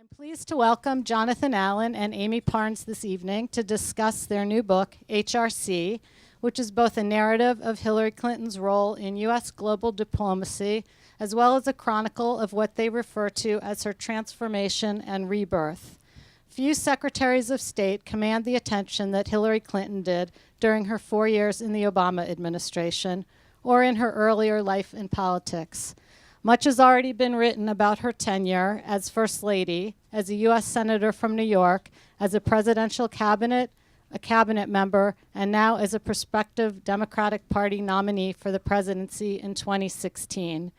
I'm pleased to welcome Jonathan Allen and Amie Parnes this evening to discuss their new book, HRC, which is both a narrative of Hillary Clinton's role in U.S. global diplomacy, as well as a chronicle of what they refer to as her transformation and rebirth. Few secretaries of state command the attention that Hillary Clinton did during her 4 years in the Obama administration or in her earlier life in politics. Much has already been written about her tenure as First Lady, as a U.S. Senator from New York, as a presidential cabinet, a cabinet member, and now as a prospective Democratic Party nominee for the presidency in 2016.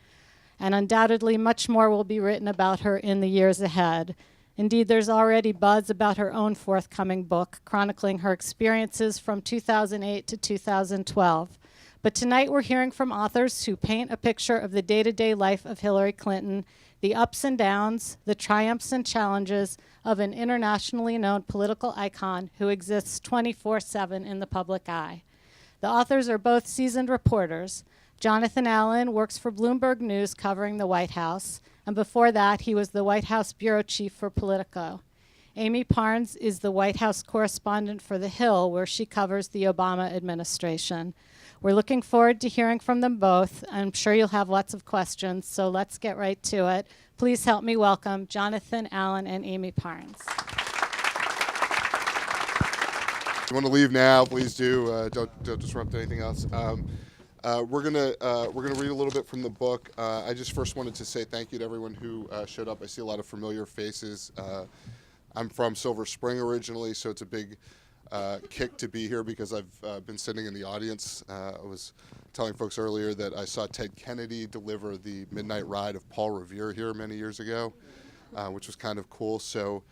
And undoubtedly much more will be written about her in the years ahead. Indeed, there's already buzz about her own forthcoming book, chronicling her experiences from 2008 to 2012. But tonight we're hearing from authors who paint a picture of the day-to-day life of Hillary Clinton, the ups and downs, the triumphs and challenges of an internationally known political icon who exists 24/7 in the public eye. The authors are both seasoned reporters. Jonathan Allen works for Bloomberg News covering the White House, and before that he was the White House bureau chief for Politico. Amie Parnes is the White House correspondent for The Hill, where she covers the Obama administration. We're looking forward to hearing from them both. I'm sure you'll have lots of questions, so let's get right to it. Please help me welcome Jonathan Allen and Amie Parnes. If you want to leave now, please do. Don't disrupt anything else. We're gonna read a little bit from the book. I just first wanted to say thank you to everyone who showed up. I see a lot of familiar faces. I'm from Silver Spring originally, so it's a big kick to be here because I've been sitting in the audience. I was telling folks earlier that I saw Ted Kennedy deliver the midnight ride of Paul Revere here many years ago, which was kind of cool. So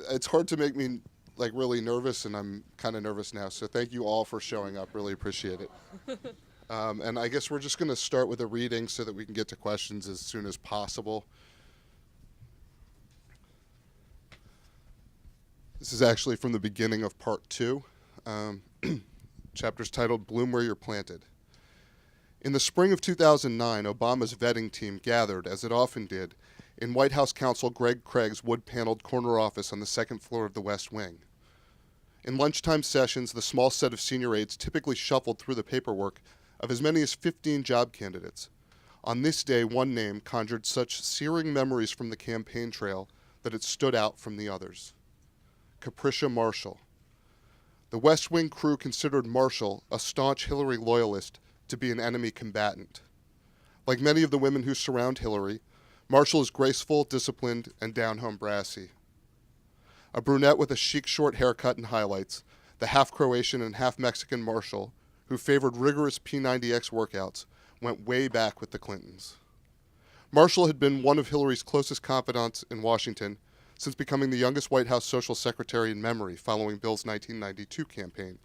it's hard to make me like really nervous, and I'm kind of nervous now. So thank you all for showing up. Really appreciate it. And I guess we're just going to start with a reading so that we can get to questions as soon as possible. This is actually from the beginning of part 2. Chapter's titled Bloom Where You're Planted. In the spring of 2009, Obama's vetting team gathered, as it often did, in White House counsel Greg Craig's wood-paneled corner office on the second floor of the West Wing. In lunchtime sessions, the small set of senior aides typically shuffled through the paperwork of as many as 15 job candidates. On this day, one name conjured such searing memories from the campaign trail that it stood out from the others. Capricia Marshall. The West Wing crew considered Marshall, a staunch Hillary loyalist, to be an enemy combatant. Like many of the women who surround Hillary, Marshall is graceful, disciplined, and down-home brassy. A brunette with a chic short haircut and highlights, the half-Croatian and half-Mexican Marshall, who favored rigorous P90X workouts, went way back with the Clintons. Marshall had been one of Hillary's closest confidants in Washington since becoming the youngest White House social secretary in memory following Bill's 1992 campaign.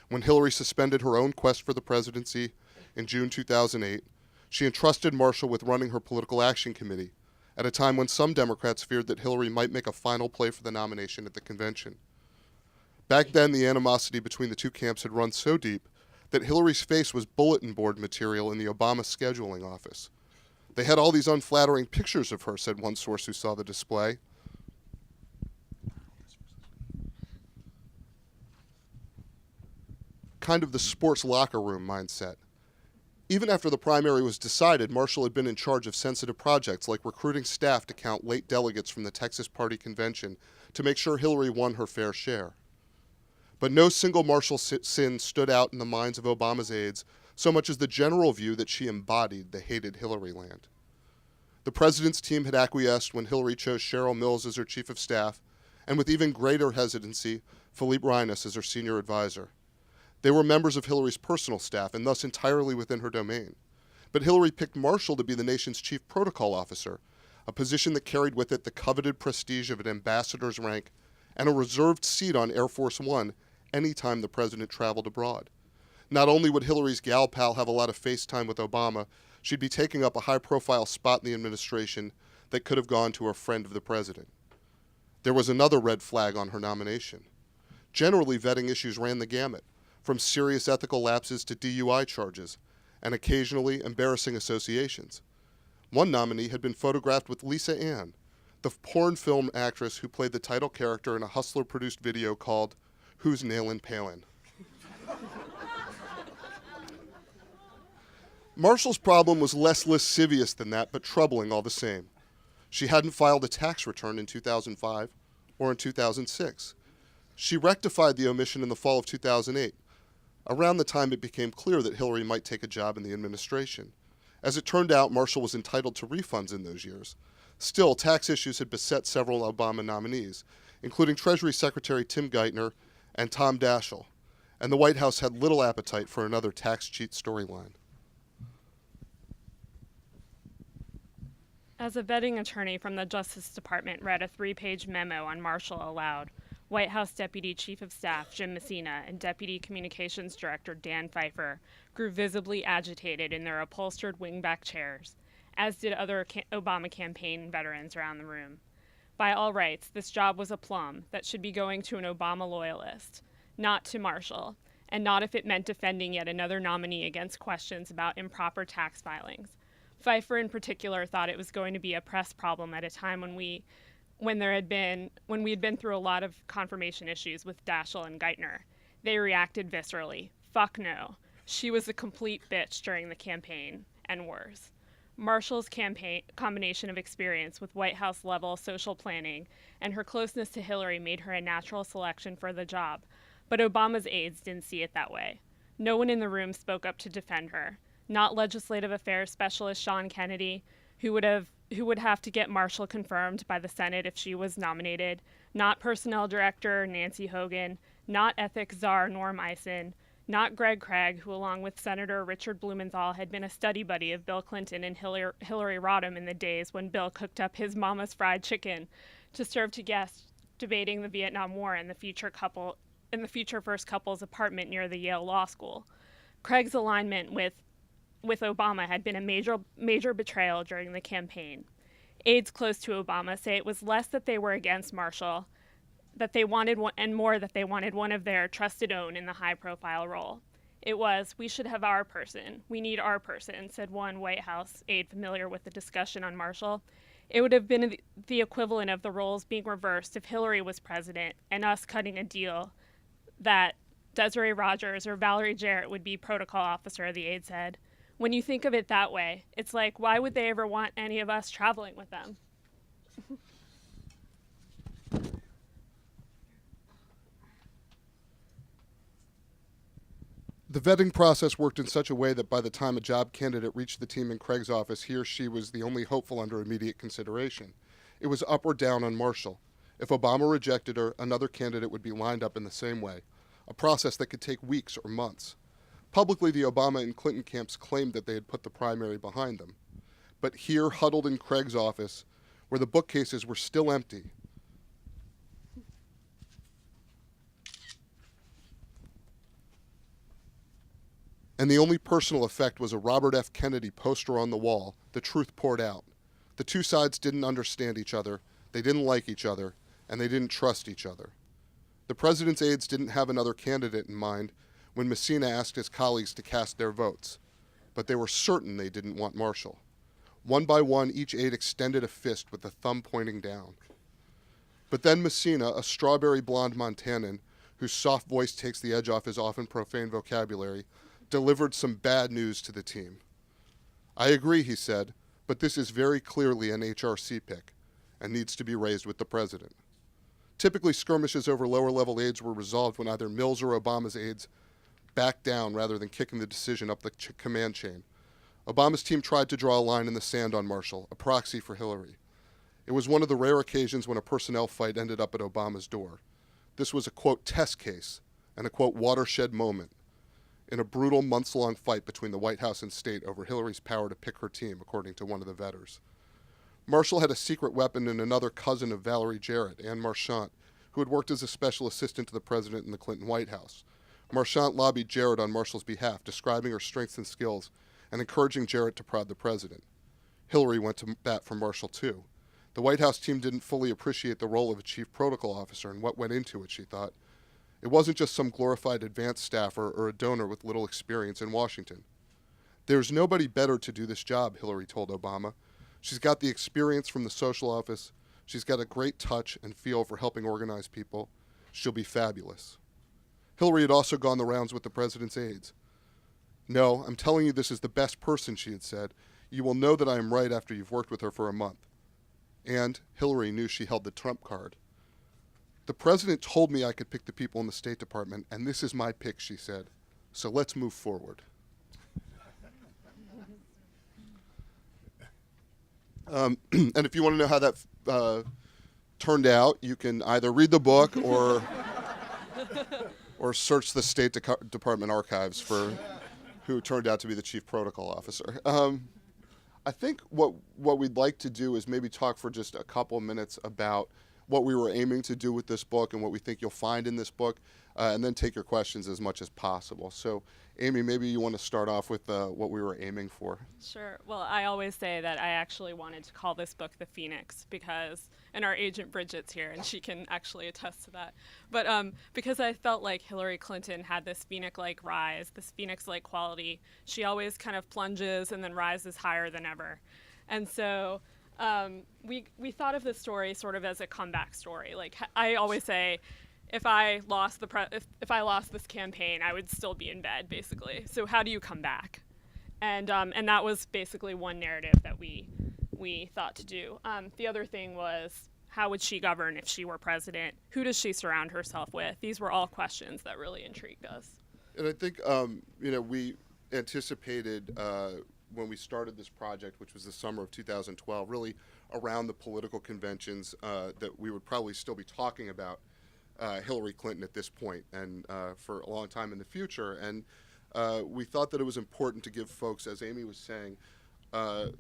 When Hillary suspended her own quest for the presidency in June 2008, she entrusted Marshall with running her political action committee at a time when some Democrats feared that Hillary might make a final play for the nomination at the convention. Back then, the animosity between the two camps had run so deep that Hillary's face was bulletin board material in the Obama scheduling office. They had all these unflattering pictures of her, said one source who saw the display. Kind of the sports locker room mindset. Even after the primary was decided, Marshall had been in charge of sensitive projects like recruiting staff to count late delegates from the Texas Party Convention to make sure Hillary won her fair share. But no single Marshall sin stood out in the minds of Obama's aides so much as the general view that she embodied the hated Hillary land. The president's team had acquiesced when Hillary chose Cheryl Mills as her chief of staff, and with even greater hesitancy, Philippe Reines as her senior advisor. They were members of Hillary's personal staff and thus entirely within her domain. But Hillary picked Marshall to be the nation's chief protocol officer, a position that carried with it the coveted prestige of an ambassador's rank and a reserved seat on Air Force One anytime the president traveled abroad. Not only would Hillary's gal pal have a lot of face time with Obama, she'd be taking up a high-profile spot in the administration that could have gone to a friend of the president. There was another red flag on her nomination. Generally, vetting issues ran the gamut, from serious ethical lapses to DUI charges, and occasionally embarrassing associations. One nominee had been photographed with Lisa Ann, the porn film actress who played the title character in a Hustler-produced video called Who's Nailin' Palin? Marshall's problem was less lascivious than that, but troubling all the same. She hadn't filed a tax return in 2005 or in 2006. She rectified the omission in the fall of 2008, around the time it became clear that Hillary might take a job in the administration. As it turned out, Marshall was entitled to refunds in those years. Still, tax issues had beset several Obama nominees, including Treasury Secretary Tim Geithner and Tom Daschle, and the White House had little appetite for another tax cheat storyline. As a vetting attorney from the Justice Department read a 3-page memo on Marshall aloud, White House Deputy Chief of Staff Jim Messina and Deputy Communications Director Dan Pfeiffer grew visibly agitated in their upholstered wingback chairs, as did other Obama campaign veterans around the room. By all rights, this job was a plum that should be going to an Obama loyalist, not to Marshall, and not if it meant defending yet another nominee against questions about improper tax filings. Pfeiffer in particular thought it was going to be a press problem at a time when we had been through a lot of confirmation issues with Daschle and Geithner. They reacted viscerally. Fuck no. She was a complete bitch during the campaign, and worse. Marshall's combination of experience with White House level social planning and her closeness to Hillary made her a natural selection for the job, but Obama's aides didn't see it that way. No one in the room spoke up to defend her. Not legislative affairs specialist Sean Kennedy, who would have to get Marshall confirmed by the Senate if she was nominated, not personnel director Nancy Hogan, not ethics czar Norm Eisen, not Greg Craig, who along with Senator Richard Blumenthal had been a study buddy of Bill Clinton and Hillary Rodham in the days when Bill cooked up his mama's fried chicken to serve to guests debating the Vietnam War in the future first couple's apartment near the Yale Law School. Craig's alignment with Obama had been a major betrayal during the campaign. Aides close to Obama say it was less that they were against Marshall, that they wanted one, and more that they wanted one of their trusted own in the high-profile role. It was, we should have our person. We need our person, said one White House aide familiar with the discussion on Marshall. It would have been the equivalent of the roles being reversed if Hillary was president and us cutting a deal that Desiree Rogers or Valerie Jarrett would be protocol officer, the aide said. When you think of it that way, it's like, why would they ever want any of us traveling with them? The vetting process worked in such a way that by the time a job candidate reached the team in Craig's office, he or she was the only hopeful under immediate consideration. It was up or down on Marshall. If Obama rejected her, another candidate would be lined up in the same way, a process that could take weeks or months. Publicly, the Obama and Clinton camps claimed that they had put the primary behind them. But here, huddled in Craig's office, where the bookcases were still empty, and the only personal effect was a Robert F. Kennedy poster on the wall, the truth poured out. The two sides didn't understand each other, they didn't like each other, and they didn't trust each other. The president's aides didn't have another candidate in mind when Messina asked his colleagues to cast their votes, but they were certain they didn't want Marshall. One by one, each aide extended a fist with the thumb pointing down. But then Messina, a strawberry blonde Montanan, whose soft voice takes the edge off his often profane vocabulary, delivered some bad news to the team. I agree, he said, but this is very clearly an HRC pick and needs to be raised with the president. Typically, skirmishes over lower-level aides were resolved when either Mills or Obama's aides backed down rather than kicking the decision up the command chain. Obama's team tried to draw a line in the sand on Marshall, a proxy for Hillary. It was one of the rare occasions when a personnel fight ended up at Obama's door. This was a, quote, test case and a, quote, watershed moment in a brutal months-long fight between the White House and state over Hillary's power to pick her team, according to one of the vetters. Marshall had a secret weapon in another cousin of Valerie Jarrett, Anne Marchant, who had worked as a special assistant to the president in the Clinton White House. Marchant lobbied Jarrett on Marshall's behalf, describing her strengths and skills and encouraging Jarrett to prod the president. Hillary went to bat for Marshall, too. The White House team didn't fully appreciate the role of a chief protocol officer and what went into it, she thought. It wasn't just some glorified advanced staffer or a donor with little experience in Washington. There's nobody better to do this job, Hillary told Obama. She's got the experience from the social office. She's got a great touch and feel for helping organize people. She'll be fabulous. Hillary had also gone the rounds with the president's aides. No, I'm telling you this is the best person, she had said. You will know that I am right after you've worked with her for a month. And Hillary knew she held the trump card. The president told me I could pick the people in the State Department, and this is my pick, she said. So let's move forward. And if you want to know how that turned out, you can either read the book or search the State Department archives for who turned out to be the chief protocol officer. I think what we'd like to do is maybe talk for just a couple of minutes about what we were aiming to do with this book and what we think you'll find in this book, and then take your questions as much as possible. So, Amy, maybe you want to start off with what we were aiming for. Sure. Well, I always say that I actually wanted to call this book The Phoenix because, and our agent Bridget's here and she can actually attest to that, but because I felt like Hillary Clinton had this phoenix-like rise, this phoenix-like quality. She always kind of plunges and then rises higher than ever. And so we thought of this story sort of as a comeback story. Like I always say, if I lost this campaign, I would still be in bed, basically. So how do you come back? And that was basically one narrative that we thought to do. The other thing was, how would she govern if she were president? Who does she surround herself with? These were all questions that really intrigued us. And I think we anticipated when we started this project, which was the summer of 2012, really around the political conventions that we would probably still be talking about Hillary Clinton at this point and for a long time in the future. And we thought that it was important to give folks, as Amy was saying, a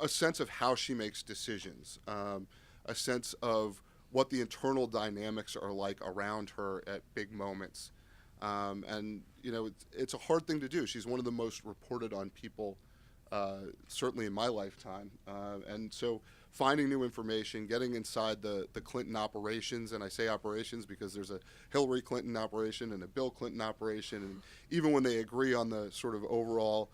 sense of how she makes decisions, a sense of what the internal dynamics are like around her at big moments. And, it's a hard thing to do. She's one of the most reported on people, certainly in my lifetime. And so finding new information, getting inside the Clinton operations, and I say operations because there's a Hillary Clinton operation and a Bill Clinton operation, and even when they agree on the sort of overall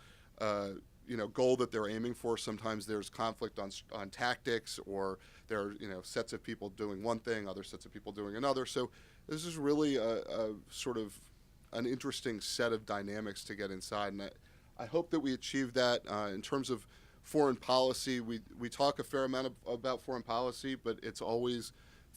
goal that they're aiming for, sometimes there's conflict on tactics, or there are sets of people doing one thing, other sets of people doing another. So this is really a sort of an interesting set of dynamics to get inside, and I hope that we achieve that. In terms of foreign policy, we talk a fair amount about foreign policy, but it's always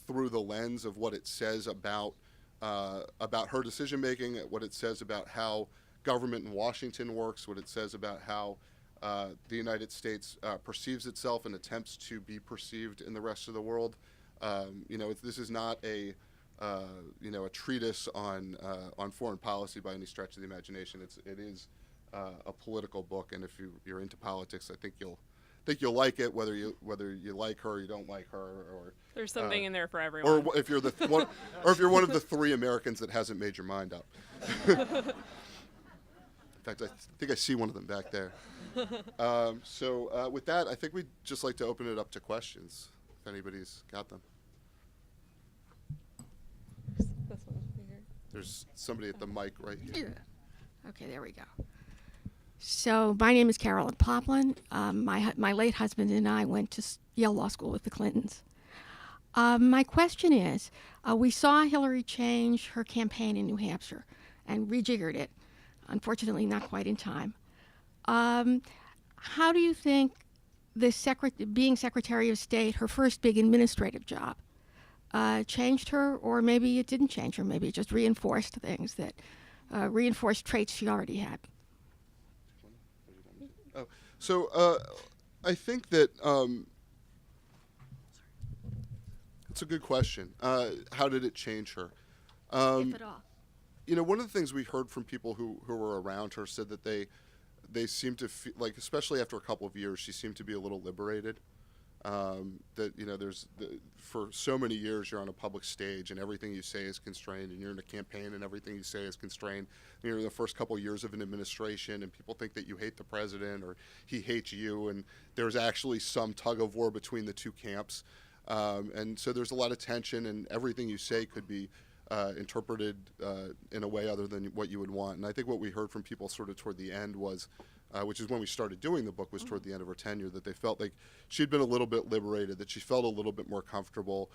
through the lens of what it says about her decision making, what it says about how government in Washington works, what it says about how the United States perceives itself and attempts to be perceived in the rest of the world. This is not a treatise on foreign policy by any stretch of the imagination. It is a political book, and if you're into politics, I think you'll like it, whether you like her or you don't like her, or there's something in there for everyone. Or if you're or if you're one of the 3 Americans that hasn't made your mind up. In fact, I think I see one of them back there. So with that, I think we'd just like to open it up to questions, if anybody's got them. This one over here. There's somebody at the mic right here. Okay, there we go. So my name is Carolyn Poplin. My late husband and I went to Yale Law School with the Clintons. My question is, we saw Hillary change her campaign in New Hampshire and rejiggered it, unfortunately not quite in time. How do you think being Secretary of State, her first big administrative job, changed her, or maybe it didn't change her, maybe it just reinforced things that reinforced traits she already had? I think that it's a good question. How did it change her? If at all. One of the things we heard from people who were around her said that they seemed to feel like, especially after a couple of years, she seemed to be a little liberated. For so many years you're on a public stage and everything you say is constrained, and you're in a campaign and everything you say is constrained. You're in the first couple of years of an administration and people think that you hate the president or he hates you, and there's actually some tug of war between the two camps. And so there's a lot of tension, and everything you say could be interpreted in a way other than what you would want. And I think what we heard from people sort of toward the end was which is when we started doing the book, was toward the end of her tenure, that they felt like she'd been a little bit liberated, that she felt a little bit more comfortable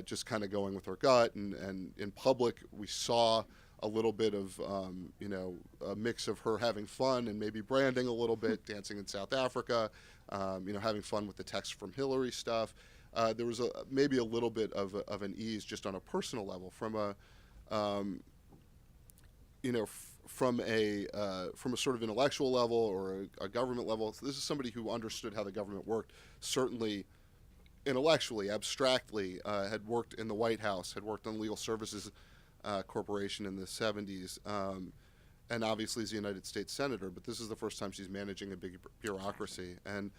just kind of going with her gut. And in public, we saw a little bit of, a mix of her having fun and maybe branding a little bit, dancing in South Africa, having fun with the text from Hillary stuff. There was maybe a little bit of an ease just on a personal level from a, from a sort of intellectual level or a government level. So this is somebody who understood how the government worked, certainly intellectually, abstractly, had worked in the White House, had worked on Legal Services Corporation in the 70s, and obviously is a United States Senator, but this is the first time she's managing a big bureaucracy. And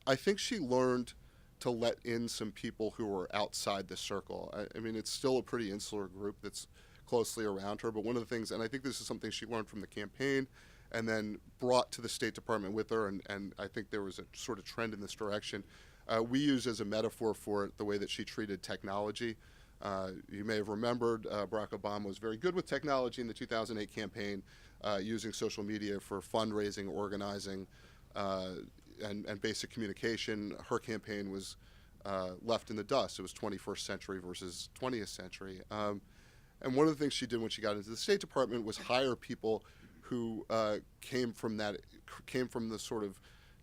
I think she learned to let in some people who were outside the circle. I mean, it's still a pretty insular group that's closely around her, but one of the things, and I think this is something she learned from the campaign and then brought to the State Department with her, and I think there was a sort of trend in this direction. We use as a metaphor for it the way that she treated technology. You may have remembered Barack Obama was very good with technology in the 2008 campaign, using social media for fundraising, organizing, and basic communication. Her campaign was left in the dust. It was 21st century versus 20th century. And one of the things she did when she got into the State Department was hire people who came from the sort of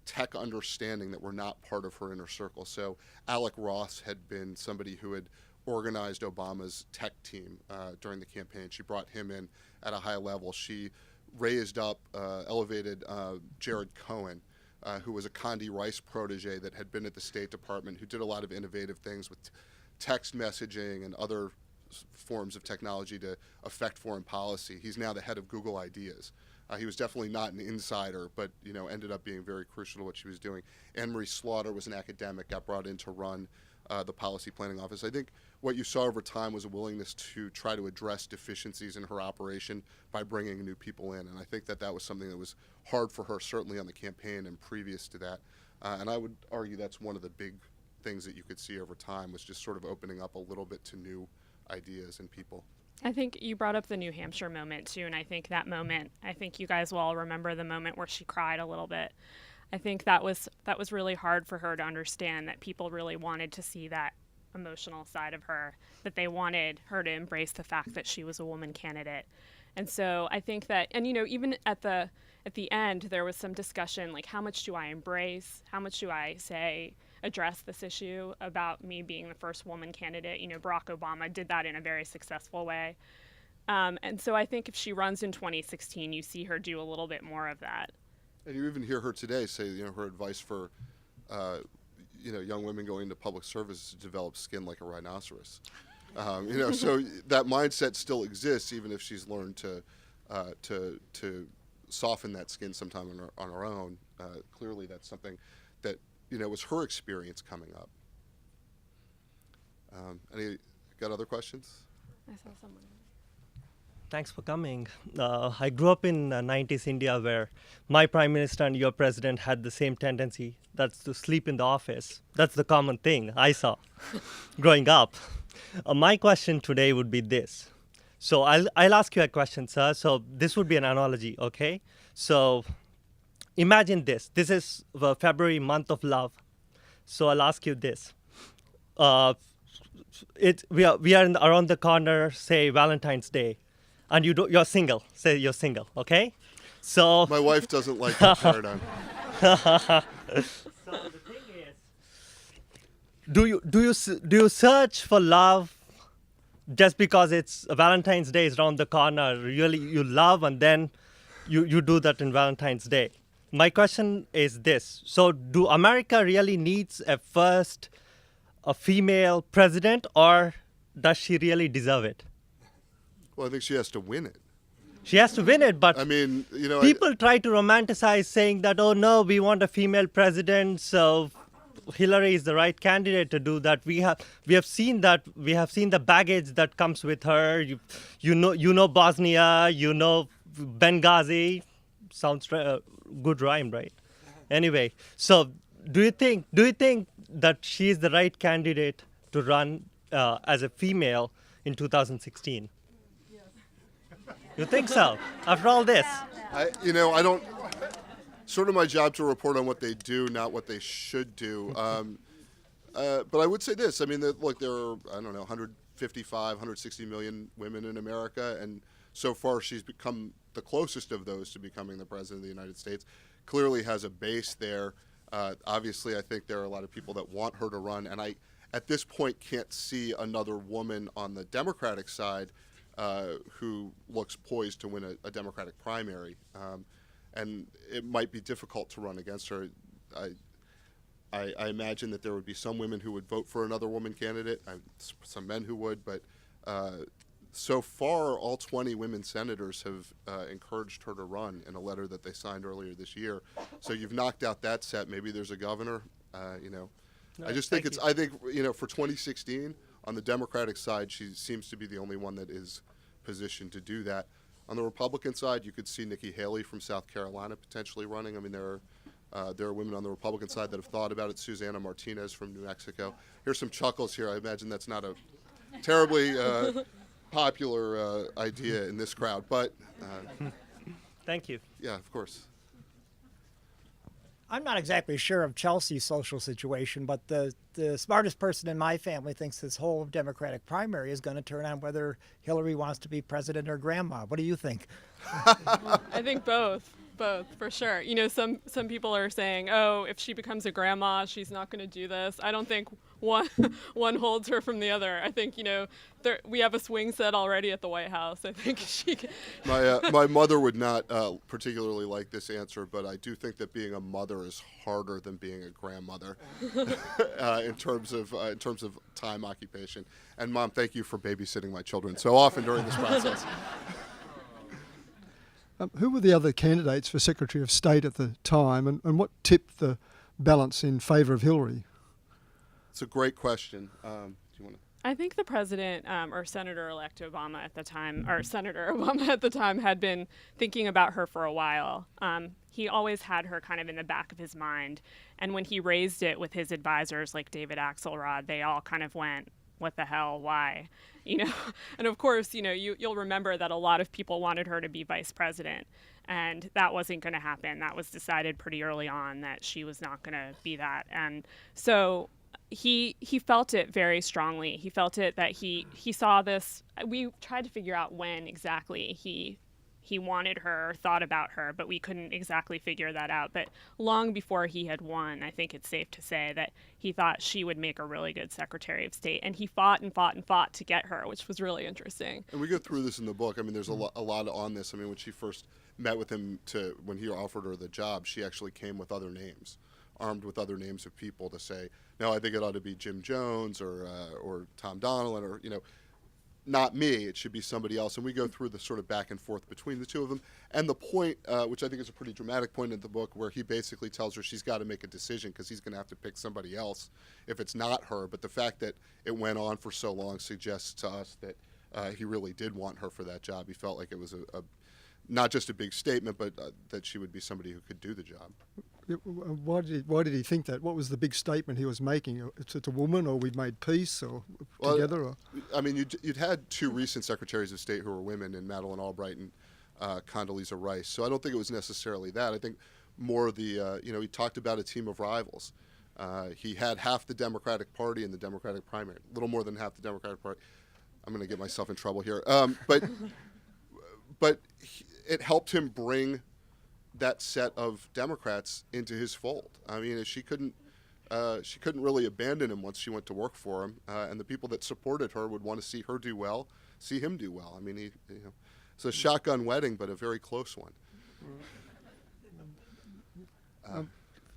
tech understanding that were not part of her inner circle. So Alec Ross had been somebody who had organized Obama's tech team during the campaign. She brought him in at a high level. She raised up, elevated Jared Cohen, who was a Condi Rice protege that had been at the State Department, who did a lot of innovative things with text messaging and other forms of technology to affect foreign policy. He's now the head of Google Ideas. He was definitely not an insider, but ended up being very crucial to what she was doing. Anne-Marie Slaughter was an academic, got brought in to run the policy planning office. I think what you saw over time was a willingness to try to address deficiencies in her operation by bringing new people in, and I think that was something that was hard for her, certainly on the campaign and previous to that. And I would argue that's one of the big things that you could see over time, was just sort of opening up a little bit to new ideas and people. I think you brought up the New Hampshire moment too, and I think that moment, I think you guys will all remember the moment where she cried a little bit. I think that was really hard for her to understand, that people really wanted to see that emotional side of her, that they wanted her to embrace the fact that she was a woman candidate. And so I think that, and even at the end, there was some discussion, like, how much do I embrace? How much do I address this issue about me being the first woman candidate? Barack Obama did that in a very successful way. And so I think if she runs in 2016, you see her do a little bit more of that. And you even hear her today say, her advice for, young women going into public service is to develop skin like a rhinoceros. So that mindset still exists, even if she's learned to soften that skin sometime on her own. Clearly, that's something that was her experience coming up. Any got other questions? I saw someone. Thanks for coming. I grew up in 90s India, where my prime minister and your president had the same tendency. That's to sleep in the office. That's the common thing I saw growing up. My question today would be this. So I'll ask you a question, sir. So this would be an analogy, okay? So imagine this. This is the February month of love. So I'll ask you this. We are around the corner, say Valentine's Day. And you're single. Say you're single, okay? So My wife doesn't like that paradigm. so the thing is, do you search for love just because it's Valentine's Day is around the corner? Really, you love, and then you do that in Valentine's Day. My question is this: so, do America really needs a female president, or does she really deserve it? Well, I think she has to win it. She has to win it, but I mean, people try to romanticize, saying that, oh no, we want a female president, so Hillary is the right candidate to do that. We have seen the baggage that comes with her. You know Bosnia, Benghazi. Sounds good rhyme, right? Anyway, so do you think that she is the right candidate to run as a female in 2016? You think so? After all this? I don't. Sort of my job to report on what they do, not what they should do. But I would say this. I mean, look, there are, I don't know, 155, 160 million women in America, and so far she's become the closest of those to becoming the president of the United States. Clearly has a base there. Obviously, I think there are a lot of people that want her to run, and I, at this point, can't see another woman on the Democratic side who looks poised to win a Democratic primary. And it might be difficult to run against her. I imagine that there would be some women who would vote for another woman candidate, some men who would, but so far all 20 women senators have encouraged her to run in a letter that they signed earlier this year. So you've knocked out that set. Maybe there's a governor, No, I just think I think, for 2016, on the Democratic side, she seems to be the only one that is positioned to do that. On the Republican side, you could see Nikki Haley from South Carolina potentially running. I mean, there are women on the Republican side that have thought about it. Susanna Martinez from New Mexico. Here's some chuckles here. I imagine that's not a terribly popular idea in this crowd, but Thank you. yeah, of course. I'm not exactly sure of Chelsea's social situation, but the smartest person in my family thinks this whole Democratic primary is going to turn on whether Hillary wants to be president or grandma. What do you think? I think both, for sure. Some people are saying, oh, if she becomes a grandma, she's not going to do this. I don't think one holds her from the other. I think we have a swing set already at the White House. I think she can. My mother would not particularly like this answer, but I do think that being a mother is harder than being a grandmother in terms of time occupation. And Mom, thank you for babysitting my children so often during this process. Who were the other candidates for Secretary of State at the time, and what tipped the balance in favour of Hillary? It's a great question. Do you want to? I think the president or Senator-elect Obama at the time, or Senator Obama at the time, had been thinking about her for a while. He always had her kind of in the back of his mind. And when he raised it with his advisors like David Axelrod, they all kind of went, what the hell, why? And of course, you'll remember that a lot of people wanted her to be vice president. And that wasn't going to happen. That was decided pretty early on that she was not going to be that. And so he felt it very strongly. He felt it that he saw this. We tried to figure out when exactly he wanted her, or thought about her, but we couldn't exactly figure that out. But long before he had won, I think it's safe to say that he thought she would make a really good Secretary of State. And he fought and fought and fought to get her, which was really interesting. And we go through this in the book. I mean, there's a lot on this. I mean, when she first met with him when he offered her the job, she actually came with other names, armed with other names of people to say, no, I think it ought to be Jim Jones or Tom Donilon or, not me, it should be somebody else. And we go through the sort of back and forth between the two of them. And the point, which I think is a pretty dramatic point in the book, where he basically tells her she's got to make a decision because he's going to have to pick somebody else if it's not her. But the fact that it went on for so long suggests to us that he really did want her for that job. He felt like it was a not just a big statement, but that she would be somebody who could do the job. Why did he think that? What was the big statement he was making? It's a woman, or we've made peace, or together? Or? I mean, you'd had two recent secretaries of state who were women, in Madeleine Albright and Condoleezza Rice. So I don't think it was necessarily that. I think more the, he talked about a team of rivals. He had half the Democratic Party in the Democratic primary, a little more than half the Democratic Party. I'm going to get myself in trouble here. But it helped him bring that set of Democrats into his fold. I mean, she couldn't really abandon him once she went to work for him, and the people that supported her would want to see her do well, see him do well. I mean, it's a shotgun wedding, but a very close one.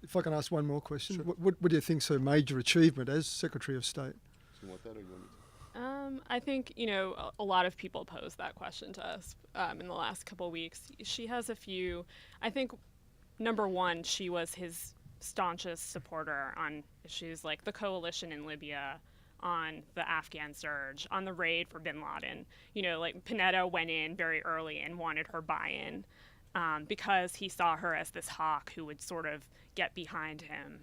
If I can ask one more question, Sure. What do you think's her major achievement as Secretary of State? Do you want that or you want me to? I think, a lot of people posed that question to us in the last couple of weeks. She has a few. I think, number one, she was his staunchest supporter on issues like the coalition in Libya, on the Afghan surge, on the raid for bin Laden. Like Panetta went in very early and wanted her buy-in because he saw her as this hawk who would sort of get behind him.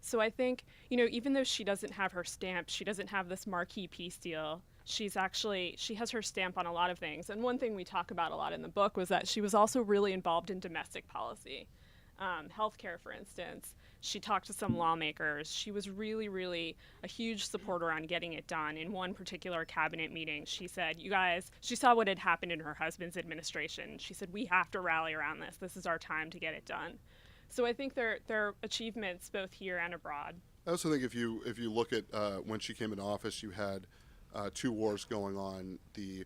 So I think, even though she doesn't have her stamp, she doesn't have this marquee peace deal, she has her stamp on a lot of things. And one thing we talk about a lot in the book was that she was also really involved in domestic policy. Healthcare, for instance. She talked to some lawmakers. She was really, really a huge supporter on getting it done. In one particular cabinet meeting, she said, you guys, she saw what had happened in her husband's administration. She said, we have to rally around this. This is our time to get it done. So I think there are achievements both here and abroad. I also think if you look at when she came into office, you had 2 wars going on. The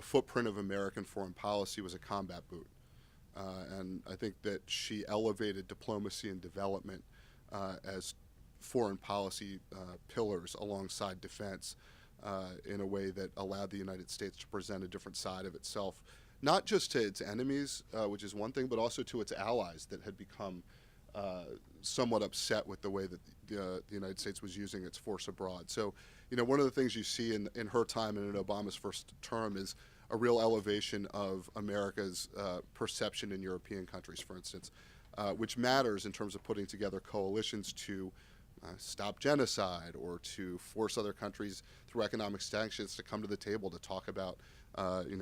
footprint of American foreign policy was a combat boot. And I think that she elevated diplomacy and development as foreign policy pillars alongside defense in a way that allowed the United States to present a different side of itself, not just to its enemies, which is one thing, but also to its allies that had become somewhat upset with the way that the United States was using its force abroad. So, one of the things you see in her time and in Obama's first term is a real elevation of America's perception in European countries, for instance, which matters in terms of putting together coalitions to stop genocide or to force other countries through economic sanctions to come to the table to talk about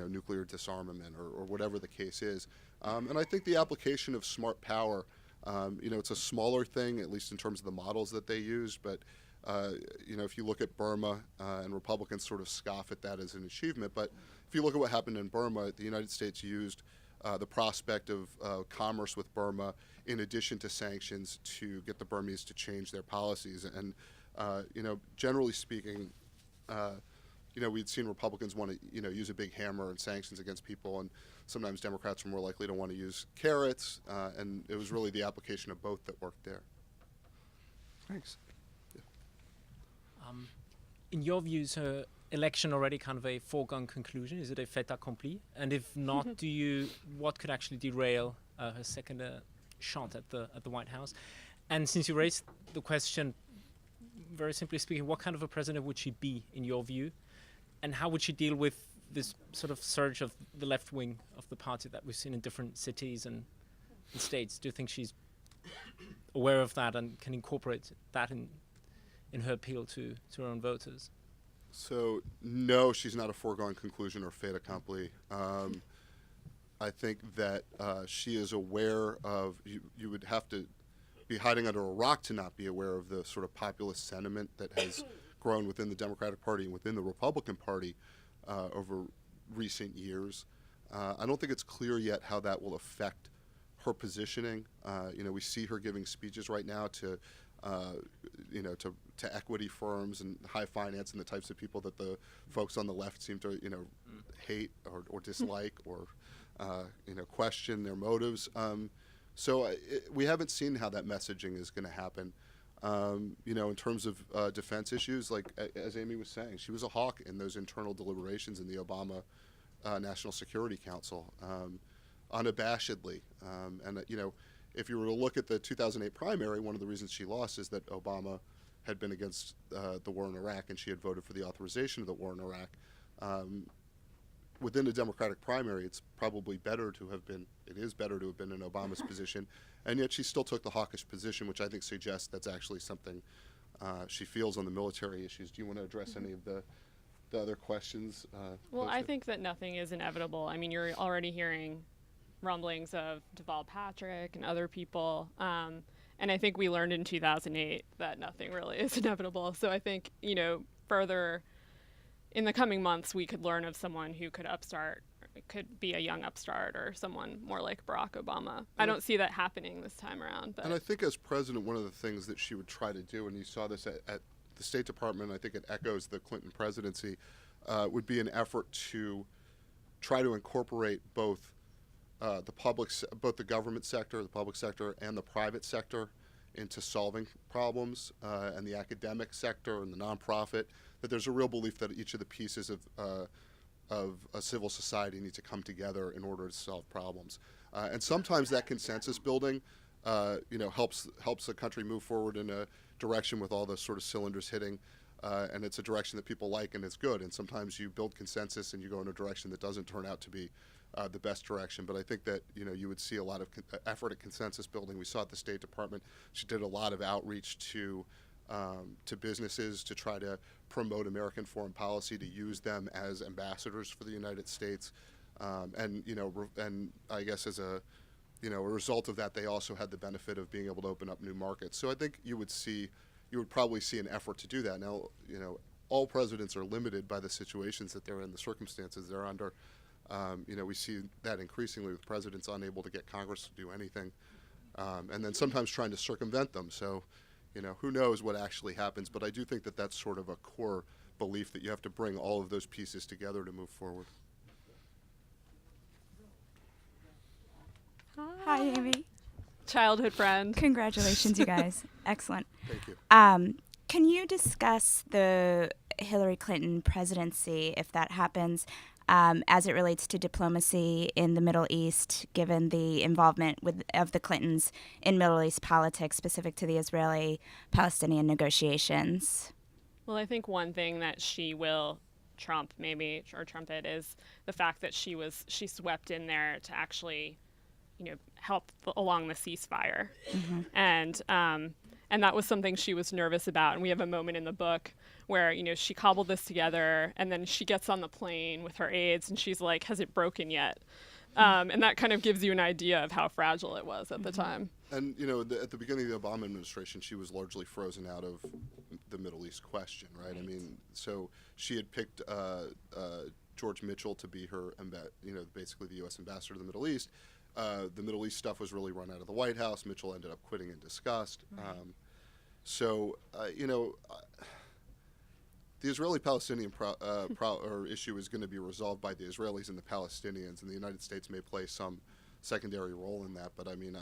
nuclear disarmament or whatever the case is. And I think the application of smart power, it's a smaller thing, at least in terms of the models that they use, but if you look at Burma, and Republicans sort of scoff at that as an achievement, but if you look at what happened in Burma, the United States used the prospect of commerce with Burma in addition to sanctions to get the Burmese to change their policies. And, generally speaking, we'd seen Republicans want to, use a big hammer and sanctions against people, and sometimes Democrats were more likely to want to use carrots, and it was really the application of both that worked there. Thanks. In your view, is her election already kind of a foregone conclusion? Is it a fait accompli? And if not, what could actually derail her second shot at the White House? And since you raised the question, very simply speaking, what kind of a president would she be in your view? And how would she deal with this sort of surge of the left wing of the party that we've seen in different cities and states? Do you think she's aware of that and can incorporate that in her appeal to her own voters? So, no, she's not a foregone conclusion or fait accompli. I think that she is aware of, you would have to be hiding under a rock to not be aware of the sort of populist sentiment that has grown within the Democratic Party and within the Republican Party over recent years. I don't think it's clear yet how that will affect her positioning. We see her giving speeches right now to equity firms and high finance and the types of people that the folks on the left seem to, hate or dislike or, question their motives. We haven't seen how that messaging is going to happen. In terms of defense issues, like as Amy was saying, she was a hawk in those internal deliberations in the Obama National Security Council, unabashedly. If you were to look at the 2008 primary, one of the reasons she lost is that Obama had been against the war in Iraq, and she had voted for the authorization of the war in Iraq. Within the Democratic primary, it is better to have been in Obama's position, and yet she still took the hawkish position, which I think suggests that's actually something she feels on the military issues. Do you want to address any of the other questions? Well, I think that nothing is inevitable. I mean, you're already hearing rumblings of Deval Patrick and other people. And I think we learned in 2008 that nothing really is inevitable. So I think, further in the coming months, we could learn of someone who could be a young upstart or someone more like Barack Obama. I don't see that happening this time around. But. And I think as president, one of the things that she would try to do, and you saw this at the State Department, I think it echoes the Clinton presidency, would be an effort to try to incorporate both the government sector, the public sector, and the private sector into solving problems, and the academic sector and the nonprofit. That there's a real belief that each of the pieces of a civil society need to come together in order to solve problems. And sometimes that consensus building, helps a country move forward in a direction with all the sort of cylinders hitting. And it's a direction that people like and it's good. And sometimes you build consensus and you go in a direction that doesn't turn out to be the best direction. But I think that, you would see a lot of effort at consensus building. We saw at the State Department, she did a lot of outreach to to businesses to try to promote American foreign policy, to use them as ambassadors for the United States, and I guess as a result of that, they also had the benefit of being able to open up new markets. So I think you would probably see an effort to do that. Now, all presidents are limited by the situations that they're in, the circumstances they're under. We see that increasingly with presidents unable to get Congress to do anything, and then sometimes trying to circumvent them. So, who knows what actually happens, but I do think that that's sort of a core belief that you have to bring all of those pieces together to move forward. Hi, Amy. Childhood friend. Congratulations, you guys. Excellent. Thank you. Can you discuss the Hillary Clinton presidency, if that happens, as it relates to diplomacy in the Middle East, given the involvement of the Clintons in Middle East politics specific to the Israeli-Palestinian negotiations? Well, I think one thing that she will trump it is the fact that she swept in there to actually help along the ceasefire. Mm-hmm. And that was something she was nervous about. And we have a moment in the book where, she cobbled this together, and then she gets on the plane with her aides and she's like, has it broken yet? And that kind of gives you an idea of how fragile it was at the time. And, at the beginning of the Obama administration, she was largely frozen out of the Middle East question, right? I mean, so she had picked George Mitchell to be her, basically the U.S. ambassador to the Middle East. The Middle East stuff was really run out of the White House. Mitchell ended up quitting in disgust. Right. The Israeli-Palestinian issue is going to be resolved by the Israelis and the Palestinians, and the United States may play some secondary role in that. But I mean,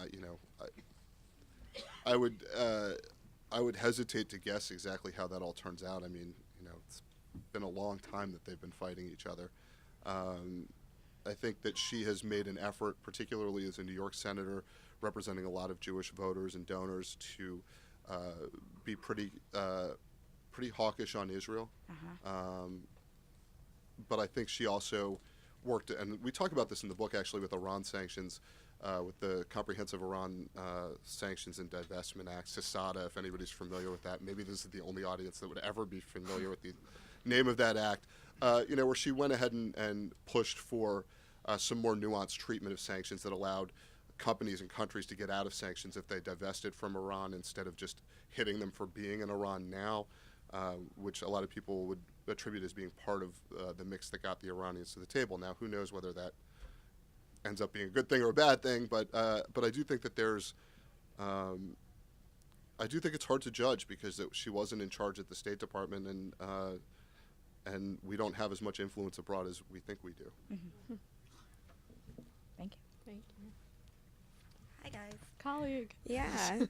I would hesitate to guess exactly how that all turns out. I mean, it's been a long time that they've been fighting each other. I think that she has made an effort, particularly as a New York senator representing a lot of Jewish voters and donors, to be pretty hawkish on Israel. But I think she also worked, and we talk about this in the book actually, with Iran sanctions, with the Comprehensive Iran Sanctions and Divestment Act, CISADA, if anybody's familiar with that. Maybe this is the only audience that would ever be familiar with the name of that act, where she went ahead and pushed for some more nuanced treatment of sanctions that allowed companies and countries to get out of sanctions if they divested from Iran, instead of just hitting them for being in Iran now, which a lot of people would attribute as being part of the mix that got the Iranians to the table. Now, who knows whether that ends up being a good thing or a bad thing, but I do think that I do think it's hard to judge, because she wasn't in charge at the State Department, and we don't have as much influence abroad as we think we do. Mm-hmm. Thank you. Thank you. Hi, guys. Colleague. Yeah.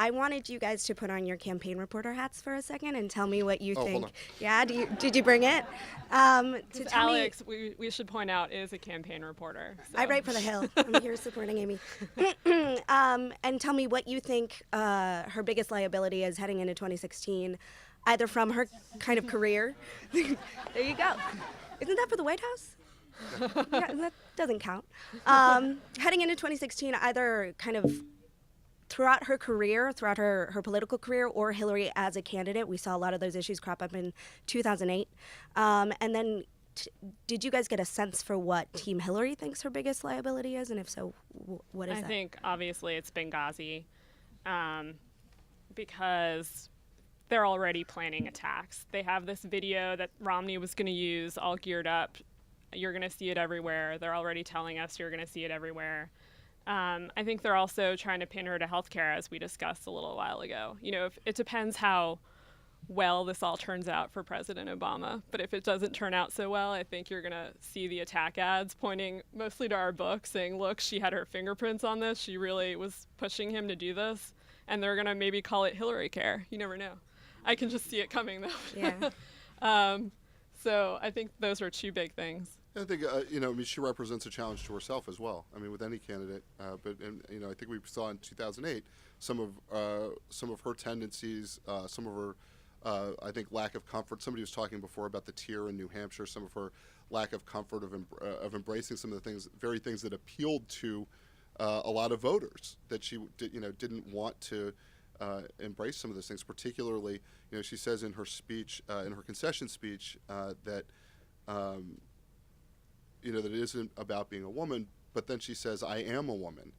I wanted you guys to put on your campaign reporter hats for a second and tell me what you think. Hold on. Yeah, did you bring it? To tell Alex, we should point out, is a campaign reporter. So. I write for The Hill. I'm here supporting Amy. And tell me what you think her biggest liability is heading into 2016, either from her kind of career. There you go. Isn't that for the White House? Yeah, that doesn't count. Heading into 2016, either kind of throughout her career, throughout her political career, or Hillary as a candidate. We saw a lot of those issues crop up in 2008. And then did you guys get a sense for what Team Hillary thinks her biggest liability is? And if so, what is that? I think, obviously, it's Benghazi, because they're already planning attacks. They have this video that Romney was going to use, all geared up. You're going to see it everywhere. They're already telling us you're going to see it everywhere. I think they're also trying to pin her to healthcare, as we discussed a little while ago. It depends how well this all turns out for President Obama. But if it doesn't turn out so well, I think you're going to see the attack ads pointing mostly to our book, saying, look, she had her fingerprints on this. She really was pushing him to do this. And they're going to maybe call it Hillary Care. You never know. I can just see it coming, though. Yeah. So I think those are two big things. I think she represents a challenge to herself as well. I mean, with any candidate, but I think we saw in 2008 some of her tendencies, some of her I think lack of comfort. Somebody was talking before about the tier in New Hampshire. Some of her lack of comfort of embracing some of the very things that appealed to a lot of voters, that she didn't want to embrace some of those things. Particularly, she says in her speech, in her concession speech, that that it isn't about being a woman, but then she says, "I am a woman,"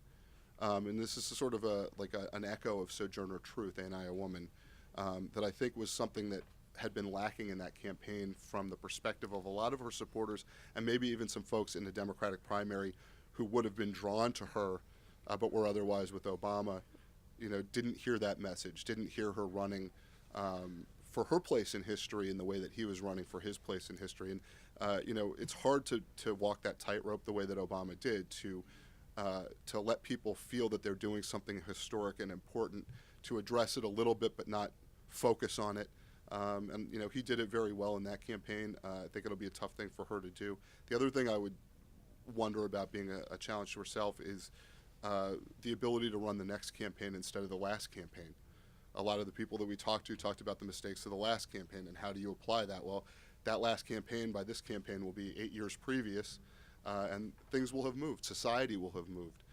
and this is sort of an echo of Sojourner Truth, "Ain't I a Woman," that I think was something that had been lacking in that campaign from the perspective of a lot of her supporters, and maybe even some folks in the Democratic primary who would have been drawn to her, but were otherwise with Obama. Didn't hear that message, didn't hear her running for her place in history in the way that he was running for his place in history. And it's hard to walk that tightrope the way that Obama did, to let people feel that they're doing something historic and important, to address it a little bit but not focus on it. And he did it very well in that campaign. I think it'll be a tough thing for her to do. The other thing I would wonder about being a challenge to herself is the ability to run the next campaign instead of the last campaign. A lot of the people that we talked about the mistakes of the last campaign, and how do you apply that? Well, that last campaign by this campaign will be 8 years previous, and things will have moved. Society will have moved.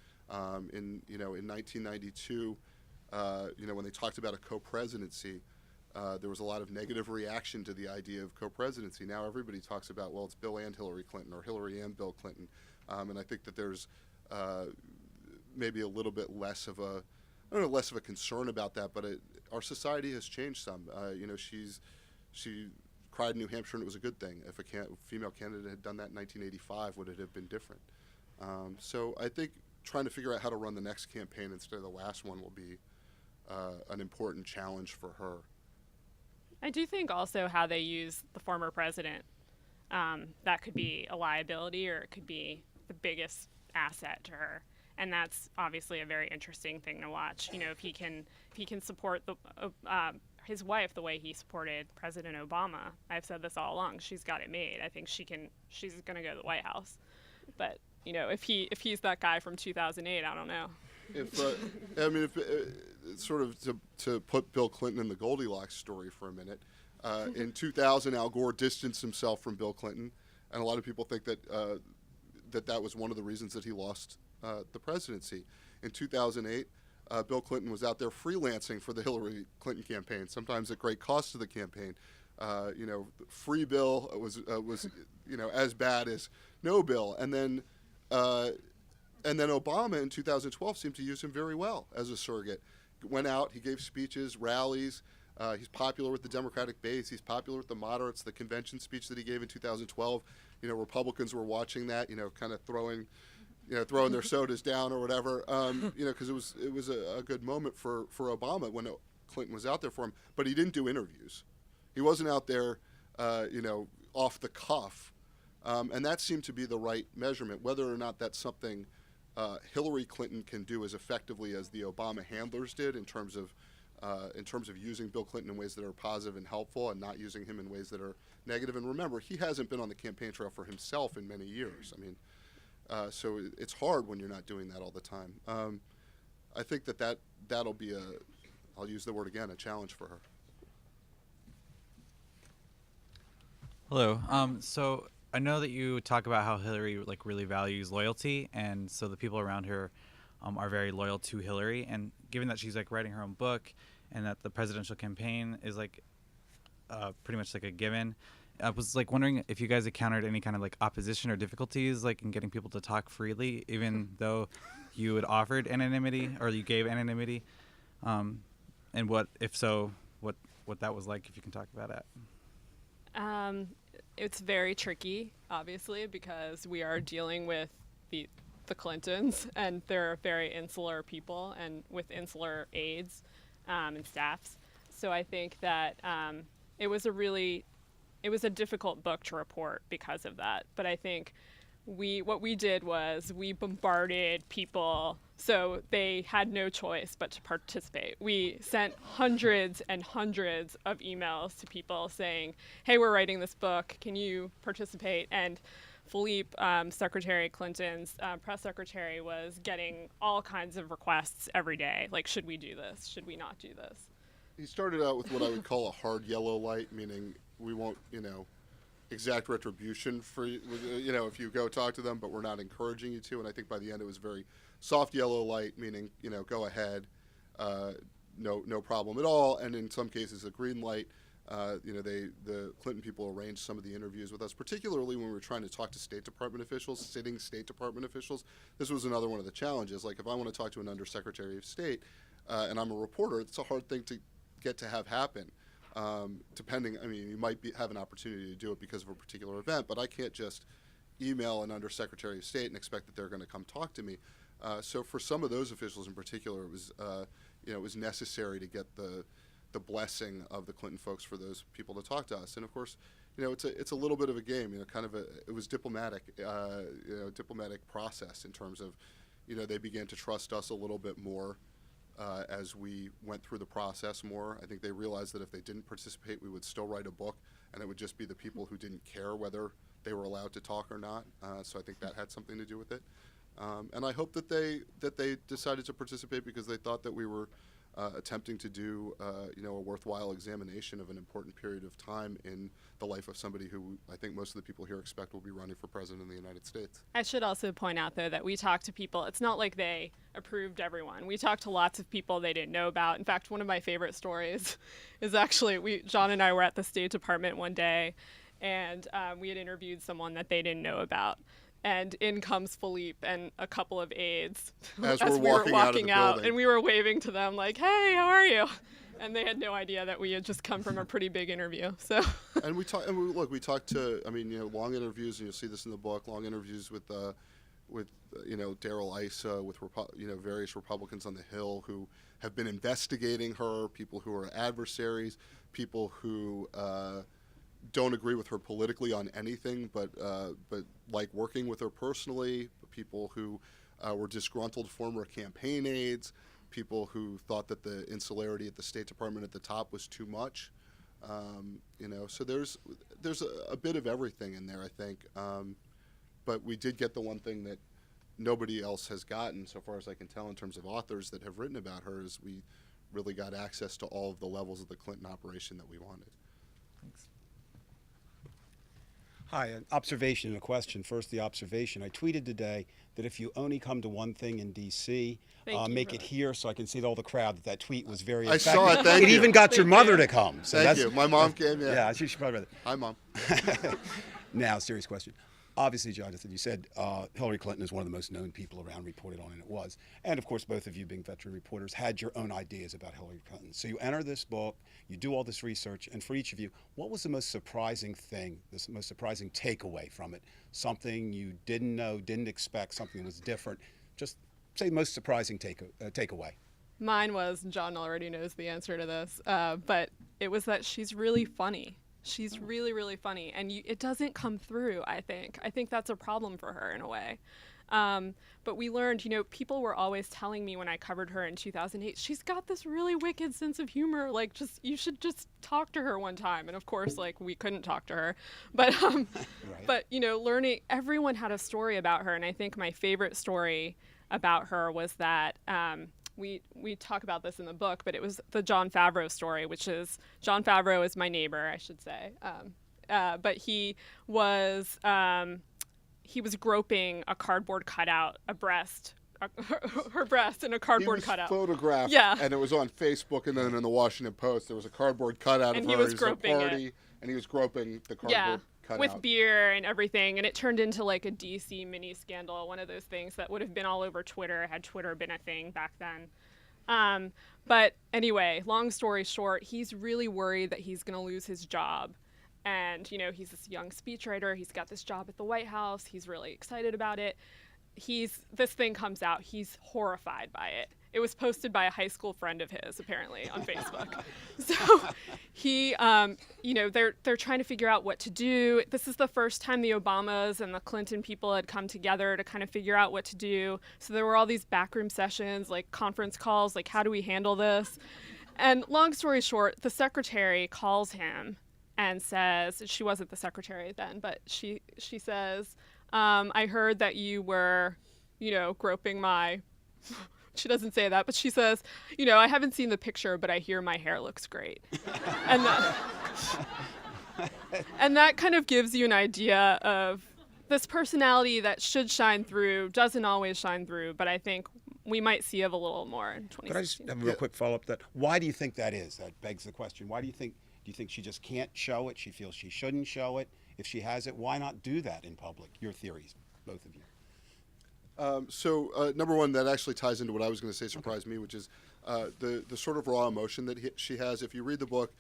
In 1992, when they talked about a co-presidency, there was a lot of negative reaction to the idea of co-presidency. Now everybody talks about, well, it's Bill and Hillary Clinton, or Hillary and Bill Clinton, and I think that there's maybe a little bit less of a concern about that, but our society has changed some. She cried in New Hampshire, and it was a good thing. If a female candidate had done that in 1985, would it have been different? So I think trying to figure out how to run the next campaign instead of the last one will be an important challenge for her. I do think also how they use the former president, that could be a liability, or it could be the biggest asset to her. And that's obviously a very interesting thing to watch. If he can support his wife the way he supported President Obama. I've said this all along. She's got it made. I think she's going to go to the White House. But if he's that guy from 2008, I don't know. Sort of to put Bill Clinton in the Goldilocks story for a minute. In 2000, Al Gore distanced himself from Bill Clinton, and a lot of people think that that was one of the reasons that he lost the presidency. In 2008, Bill Clinton was out there freelancing for the Hillary Clinton campaign, sometimes at great cost to the campaign. Free Bill was as bad as no bill, and then Obama in 2012 seemed to use him very well as a surrogate. Went out, he gave speeches, rallies. He's popular with the Democratic base. He's popular with the moderates. The convention speech that he gave in 2012, Republicans were watching that, kind of throwing their sodas down or whatever, because it was a good moment for Obama when Clinton was out there for him. But he didn't do interviews. He wasn't out there, off the cuff. And that seemed to be the right measurement. Whether or not that's something Hillary Clinton can do as effectively as the Obama handlers did in terms of using Bill Clinton in ways that are positive and helpful, and not using him in ways that are negative. And remember, he hasn't been on the campaign trail for himself in many years. So it's hard when you're not doing that all the time. I think that'll be I'll use the word again, a challenge for her. Hello. So I know that you talk about how Hillary really values loyalty, and so the people around her are very loyal to Hillary. And given that she's writing her own book, and that the presidential campaign is pretty much a given, I was wondering if you guys encountered any kind of opposition or difficulties in getting people to talk freely, even though you had offered anonymity, or you gave anonymity, and what that was like, if you can talk about it. It's very tricky, obviously, because we are dealing with the Clintons, and they're very insular people, and with insular aides and staffs. So I think that it was a difficult book to report because of that. But I think what we did was we bombarded people, so they had no choice but to participate. We sent hundreds and hundreds of emails to people saying, hey, we're writing this book, can you participate? And Philippe, Secretary Clinton's press secretary, was getting all kinds of requests every day, should we do this? Should we not do this? He started out with what I would call a hard yellow light, meaning we won't, exact retribution for, if you go talk to them, but we're not encouraging you to. And I think by the end it was very soft yellow light, meaning, go ahead, no problem at all, and in some cases a green light. The Clinton people arranged some of the interviews with us, particularly when we were trying to talk to State Department officials, sitting State Department officials. This was another one of the challenges. Like, if I want to talk to an Undersecretary of State and I'm a reporter, it's a hard thing to get to have happen. You might have an opportunity to do it because of a particular event, but I can't just email an Undersecretary of State and expect that they're going to come talk to me. So for some of those officials in particular, it was necessary to get the blessing of the Clinton folks for those people to talk to us. And of course, it's a little bit of a game. It was diplomatic, diplomatic process in terms of, they began to trust us a little bit more as we went through the process more. I think they realized that if they didn't participate, we would still write a book, and it would just be the people who didn't care whether they were allowed to talk or not. So I think that had something to do with it. And I hope that they decided to participate because they thought that we were attempting to do a worthwhile examination of an important period of time in the life of somebody who I think most of the people here expect will be running for president of the United States. I should also point out, though, that we talked to people. It's not like they approved everyone. We talked to lots of people they didn't know about. In fact, one of my favorite stories is actually John and I were at the State Department one day, and we had interviewed someone that they didn't know about. And in comes Philippe and a couple of aides as we were walking out, and we were waving to them like, "Hey, how are you?" And they had no idea that we had just come from a pretty big interview. So. And we talked to long interviews, and you'll see this in the book. Long interviews with Darrell Issa, with various Republicans on the Hill who have been investigating her, people who are adversaries, people who don't agree with her politically on anything, but like working with her personally, people who were disgruntled former campaign aides, people who thought that the insularity at the State Department at the top was too much. So there's a bit of everything in there, I think. But we did get the one thing that nobody else has gotten, so far as I can tell, in terms of authors that have written about her, is we really got access to all of the levels of the Clinton operation that we wanted. Thanks. Hi, an observation and a question. First, the observation. I tweeted today that if you only come to one thing in D.C., make it here so I can see all the crowd. That tweet was very effective. I saw it, thank you. It even got your mother to come. So thank you. My mom came, yeah. Yeah, she probably read it. Hi, Mom. Now, serious question. Obviously, Jonathan, you said Hillary Clinton is one of the most known people around, reported on, and it was. And, of course, both of you being veteran reporters had your own ideas about Hillary Clinton. So you enter this book, you do all this research, and for each of you, what was the most surprising thing, the most surprising takeaway from it? Something you didn't know, didn't expect, something that was different. Just say most surprising takeaway. Mine was, John already knows the answer to this, but it was that she's really funny. She's really, really funny, and it doesn't come through, I think. I think that's a problem for her in a way. But we learned, people were always telling me when I covered her in 2008, she's got this really wicked sense of humor, you should just talk to her one time. And of course, we couldn't talk to her. But, right. but learning, everyone had a story about her, and I think my favorite story about her was that, we talk about this in the book, but it was the Jon Favreau story, which is, Jon Favreau is my neighbor, I should say. But he was groping a cardboard cutout, her breast in a cardboard cutout. He was photographed, yeah. And it was on Facebook, and then in the Washington Post, there was a cardboard cutout and of he her. was groping at a party, it. And he was groping the cardboard cutout. With beer and everything, and it turned into a DC mini scandal, one of those things that would have been all over Twitter had Twitter been a thing back then. But anyway, long story short, he's really worried that he's going to lose his job. And, he's this young speechwriter. He's got this job at the White House. He's really excited about it. This thing comes out. He's horrified by it. It was posted by a high school friend of his, apparently, on Facebook. So he, they're trying to figure out what to do. This is the first time the Obamas and the Clinton people had come together to kind of figure out what to do. So there were all these backroom sessions, conference calls, how do we handle this? And long story short, the secretary calls him and says, she wasn't the secretary then, but she says, I heard that you were, groping my... She doesn't say that, but she says, I haven't seen the picture, but I hear my hair looks great. And that kind of gives you an idea of this personality that should shine through, doesn't always shine through, but I think we might see of a little more in 2016. Could I just have a real quick follow-up to that? Why do you think that is? That begs the question. Why do you think she just can't show it? She feels she shouldn't show it. If she has it, why not do that in public? Your theories, both of you. Number one, that actually ties into what I was going to say surprised me, which is the sort of raw emotion that she has. If you read the book,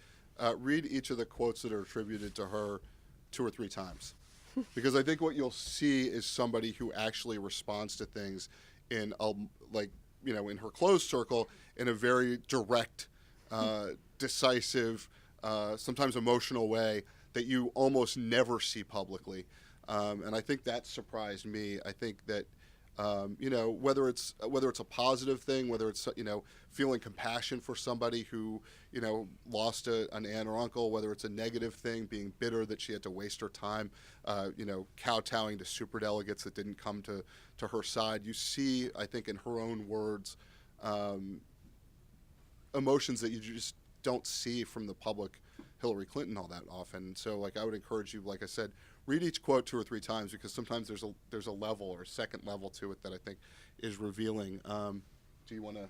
read each of the quotes that are attributed to her 2 or 3 times. Because I think what you'll see is somebody who actually responds to things in in her closed circle in a very direct, decisive, sometimes emotional way that you almost never see publicly. And I think that surprised me. I think that whether it's a positive thing, whether it's feeling compassion for somebody who lost an aunt or uncle, whether it's a negative thing, being bitter that she had to waste her time kowtowing to superdelegates that didn't come to her side. You see, I think, in her own words, emotions that you just don't see from the public Hillary Clinton all that often. So I would encourage you, like I said, read each quote 2 or 3 times, because sometimes there's a level or a second level to it that I think is revealing. Do you want to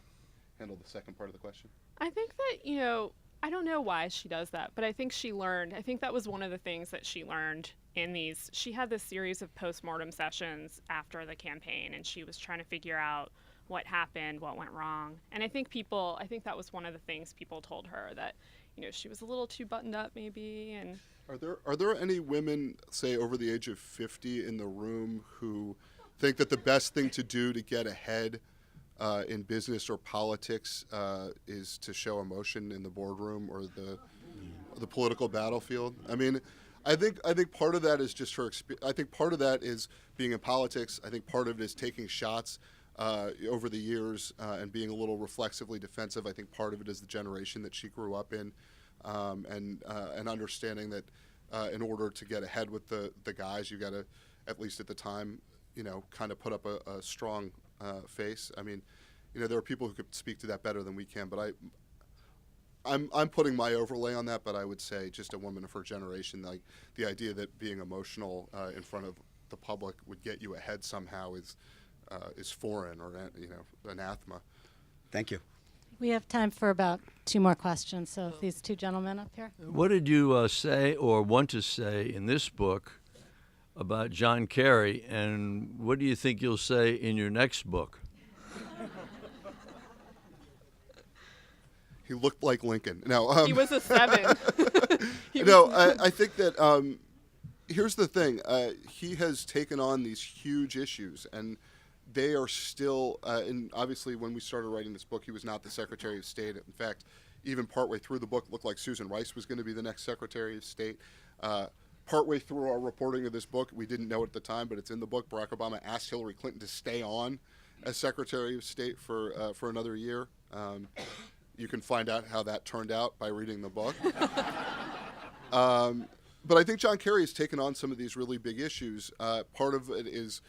handle the second part of the question? I think that, I don't know why she does that, but I think she learned. I think that was one of the things that she learned in these. She had this series of postmortem sessions after the campaign, and she was trying to figure out what happened, what went wrong. And I think that was one of the things people told her, that, she was a little too buttoned up maybe. And Are there any women, say, over the age of 50 in the room who think that the best thing to do to get ahead in business or politics is to show emotion in the boardroom or the political battlefield? I mean, I think part of that is just her experience. I think part of that is being in politics. I think part of it is taking shots over the years and being a little reflexively defensive. I think part of it is the generation that she grew up in, and understanding that in order to get ahead with the guys, you got to, at least at the time, kind of put up a strong face. I mean, there are people who could speak to that better than we can, but I'm putting my overlay on that. But I would say, just a woman of her generation, like the idea that being emotional in front of the public would get you ahead somehow is foreign or anathema. Thank you. We have time for about 2 more questions. So these 2 gentlemen up here. What did you say or want to say in this book about John Kerry, and what do you think you'll say in your next book? He looked like Lincoln. No, he was a 7. I think that here's the thing. He has taken on these huge issues, and they are still, and obviously when we started writing this book, he was not the Secretary of State. In fact, even partway through the book, it looked like Susan Rice was going to be the next Secretary of State. Partway through our reporting of this book, we didn't know at the time, but it's in the book, Barack Obama asked Hillary Clinton to stay on as Secretary of State for another year. You can find out how that turned out by reading the book. But I think John Kerry has taken on some of these really big issues. Part of it is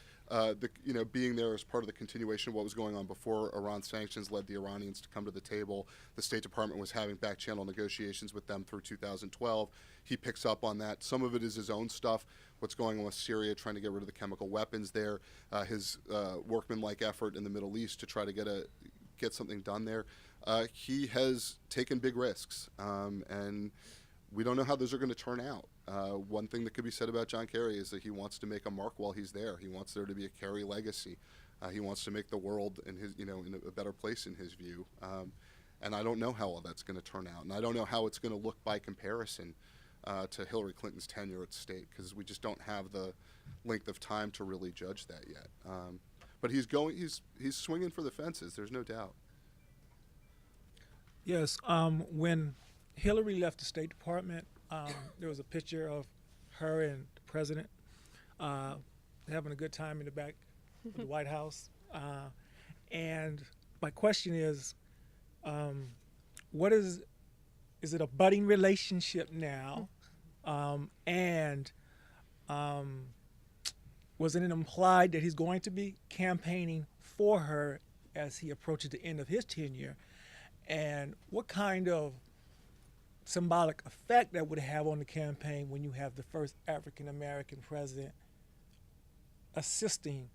being there as part of the continuation of what was going on before Iran sanctions led the Iranians to come to the table. The State Department was having back-channel negotiations with them through 2012. He picks up on that. Some of it is his own stuff, what's going on with Syria, trying to get rid of the chemical weapons there, his workmanlike effort in the Middle East to try to get something done there. He has taken big risks, and we don't know how those are going to turn out. One thing that could be said about John Kerry is that he wants to make a mark while he's there. He wants there to be a Kerry legacy. He wants to make the world in a better place in his view. And I don't know how all that's going to turn out, and I don't know how it's going to look by comparison to Hillary Clinton's tenure at state, because we just don't have the length of time to really judge that yet. But he's swinging for the fences. There's no doubt. Yes. When Hillary left the State Department, there was a picture of her and the president having a good time in the back of the White House. And my question is it a budding relationship now? And was it implied that he's going to be campaigning for her as he approaches the end of his tenure? And what kind of symbolic effect that would have on the campaign when you have the first African-American president assisting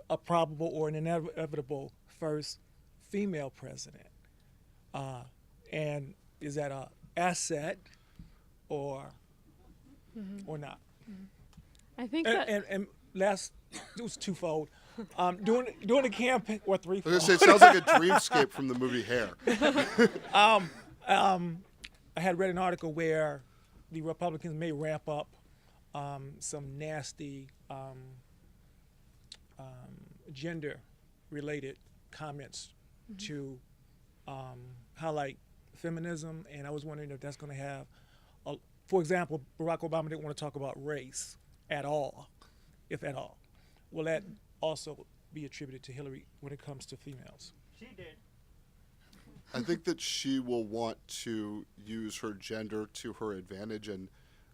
a probable or an inevitable first female president? And is that a asset or not? I think And last, it was twofold. During the campaign, or I threefold. was gonna say, it sounds like a dreamscape from the movie Hair. I had read an article where the Republicans may ramp up some nasty gender-related comments to highlight feminism, and I was wondering if that's going to have, for example, Barack Obama didn't want to talk about race at all, if at all. Will that also be attributed to Hillary when it comes to females? She did. I think that she will want to use her gender to her advantage and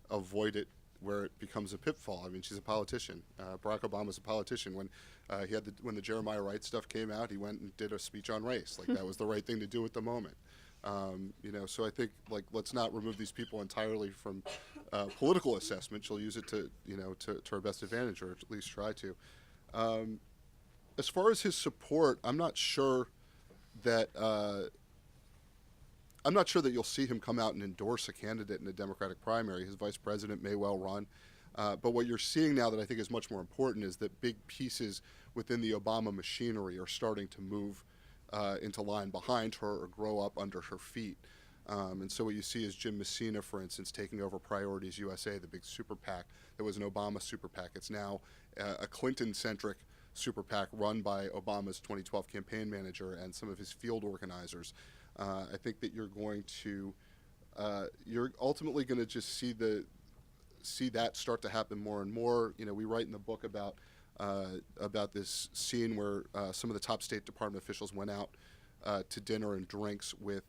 avoid it where it becomes a pitfall. I mean, she's a politician. Barack Obama's a politician. When when the Jeremiah Wright stuff came out, he went and did a speech on race. Like, that was the right thing to do at the moment. So I think, like, let's not remove these people entirely from political assessment. She'll use it to her best advantage, or at least try to. As far as his support, I'm not sure that you'll see him come out and endorse a candidate in a Democratic primary. His vice president may well run. But what you're seeing now that I think is much more important is that big pieces within the Obama machinery are starting to move into line behind her or grow up under her feet. And so what you see is Jim Messina, for instance, taking over Priorities USA, the big super PAC that was an Obama super PAC. It's now a Clinton-centric super PAC run by Obama's 2012 campaign manager and some of his field organizers. I think that you're ultimately going to just see that start to happen more and more. We write in the book about this scene where some of the top State Department officials went out to dinner and drinks with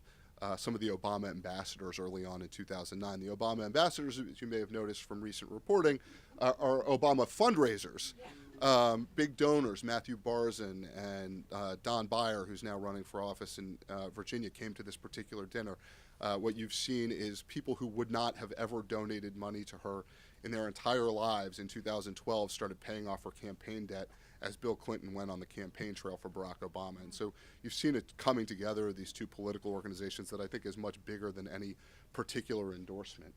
some of the Obama ambassadors early on in 2009. The Obama ambassadors, as you may have noticed from recent reporting, are Obama fundraisers. Big donors, Matthew Barzin and Don Beyer, who's now running for office in Virginia, came to this particular dinner. What you've seen is people who would not have ever donated money to her in their entire lives in 2012 started paying off her campaign debt as Bill Clinton went on the campaign trail for Barack Obama. And so you've seen it coming together of these two political organizations that I think is much bigger than any particular endorsement.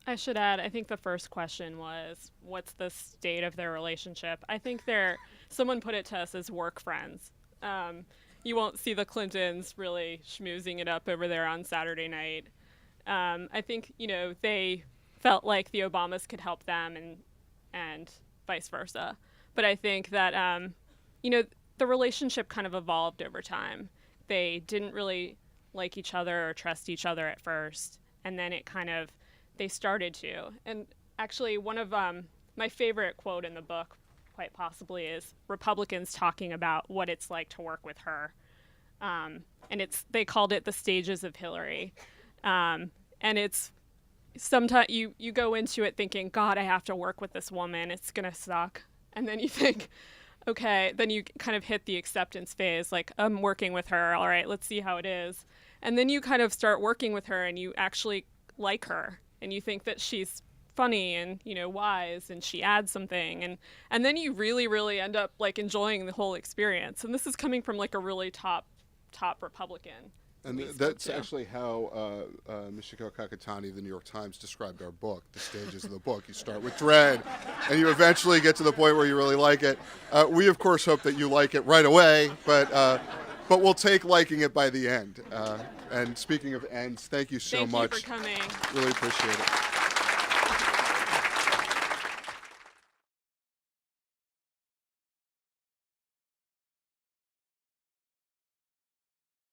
I should add, I think the first question was, what's the state of their relationship? I think someone put it to us as work friends. You won't see the Clintons really schmoozing it up over there on Saturday night. I think, they felt like the Obamas could help them and vice versa. But I think that, the relationship kind of evolved over time. They didn't really like each other or trust each other at first. And then they started to. And actually, one of my favorite quote in the book, quite possibly, is Republicans talking about what it's like to work with her. And they called it the stages of Hillary. And it's sometimes you go into it thinking, God, I have to work with this woman. It's going to suck. And then you think, okay, then you kind of hit the acceptance phase, like, I'm working with her. All right, let's see how it is. And then you kind of start working with her and you actually like her. And you think that she's funny and, wise, and she adds something. And then you really, really end up, enjoying the whole experience. And this is coming from, a really top Republican. And that's actually how Michiko Kakutani, the New York Times, described our book, the stages of the book. You start with dread, and you eventually get to the point where you really like it. We, of course, hope that you like it right away, but we'll take liking it by the end. And speaking of ends, thank you so much. Thank you for coming. Really appreciate it.